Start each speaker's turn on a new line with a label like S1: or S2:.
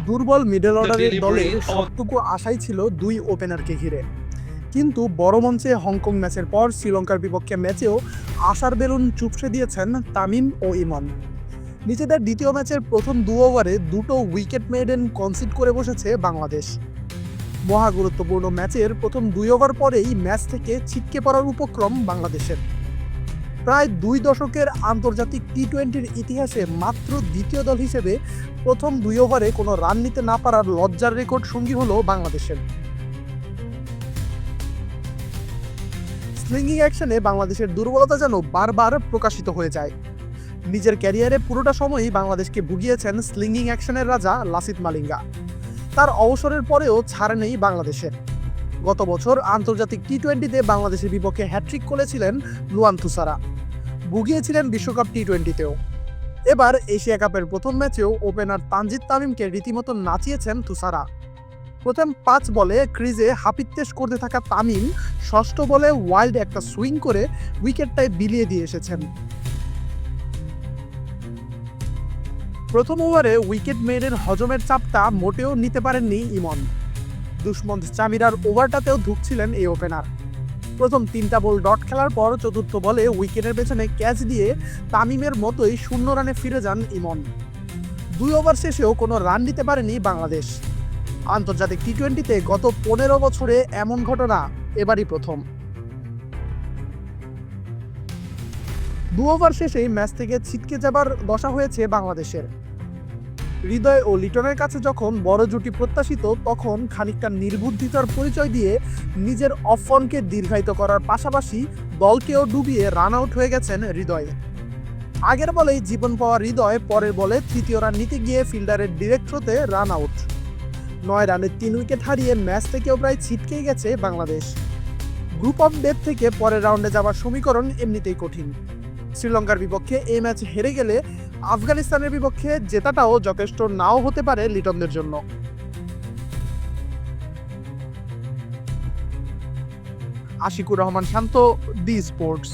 S1: দুর্বল মিডল অর্ডারের দলের সবটুকু আশাই ছিল দুই ওপেনারকে ঘিরে। কিন্তু বড় মঞ্চে হংকং ম্যাচের পর শ্রীলঙ্কার বিপক্ষে ম্যাচেও আশার বেলুন চুপসে দিয়েছেন তামিম ও ইমন। নিজেদের দ্বিতীয় ম্যাচের প্রথম 2 ওভারে দুটো উইকেট মেডেন কনসিড করে বসেছে বাংলাদেশ। মহা গুরুত্বপূর্ণ ম্যাচের প্রথম 2 ওভার পরেই ম্যাচ থেকে ছিটকে পড়ার উপক্রম বাংলাদেশের। প্রায় 2 দশকের আন্তর্জাতিক টি-20-র ইতিহাসে মাত্র দ্বিতীয় দল হিসেবে প্রথম 2 ওভারে কোনো রান নিতে না পারার লজ্জার রেকর্ড সঙ্গী হলো বাংলাদেশের। স্লিঙ্গিং অ্যাকশনে বাংলাদেশের দুর্বলতা যেন বারবার প্রকাশিত হয়ে যায়। নিজের ক্যারিয়ারে পুরোটা সময়ই বাংলাদেশকে ভুগিয়েছেন স্লিঙ্গিং অ্যাকশনের রাজা লাসিথ মালিঙ্গা। তার অবসরের পরেও ছাড় নেই বাংলাদেশের। গত বছর আন্তর্জাতিক টি-20-তে বাংলাদেশের বিপক্ষে হ্যাট্রিক করেছিলেন লুয়ান থুসারা, ভুগিয়েছিলেন বিশ্বকাপ টি-20-তেও। এবার এশিয়া কাপের প্রথম ম্যাচেও ওপেনার তানজিদ তামিমকে রীতিমতো নাচিয়েছেন থুসারা। প্রথম 5 বলে ক্রিজে হাপিত্তেশ করতে থাকা তামিম ষষ্ঠ বলে ওয়াইল্ড একটা সুইং করে উইকেটটায় বিলিয়ে দিয়ে এসেছেন। প্রথম ওভারে উইকেট মেয়েদের হজমের চাপটা মোটেও নিতে পারেননি ইমন। দুষ্মন্ত চামিরার ওভারটাতেও ধুঁকছিলেন এই ওপেনার। প্রথম 3টা বল ডট খেলার পর চতুর্থ বলে উইকেটের পেছনে ক্যাচ দিয়ে তামিমের মতোই 0 রানে ফিরে যান ইমন। 2 ওভার শেষেও কোনো রান দিতে পারেনি বাংলাদেশ। আন্তর্জাতিক টি-20-তে গত 15 বছরে এমন ঘটনা এবারই প্রথম। 2 ওভার শেষেই ম্যাচ থেকে ছিটকে যাবার দশা হয়েছে বাংলাদেশের। হৃদয় ও লিটনের কাছে যখন বড় জুটি প্রত্যাশিত, তখন খানিকটা নির্বুদ্ধিতার পরিচয় দিয়ে নিজের অফ ফর্মকে দীর্ঘায়িত করার পাশাপাশি দলকেও ডুবিয়ে রান আউট হয়ে গেছেন হৃদয়। আগের বলেই জীবন পাওয়া হৃদয় পরের বলে তৃতীয় রান নিতে গিয়ে ফিল্ডারের ডিরেক্ট থ্রোতে রান আউট। 9 রানে 3 উইকেট হারিয়ে ম্যাচ থেকেও প্রায় ছিটকেই গেছে বাংলাদেশ। গ্রুপ অফ ডেথ থেকে পরের রাউন্ডে যাওয়ার সমীকরণ এমনিতেই কঠিন। শ্রীলঙ্কার বিপক্ষে এই ম্যাচ হেরে গেলে আফগানিস্তানের বিপক্ষে জেতাটাও যথেষ্ট নাও হতে পারে লিটনদের জন্য। আশিকুর রহমান শান্ত, ডি স্পোর্টস।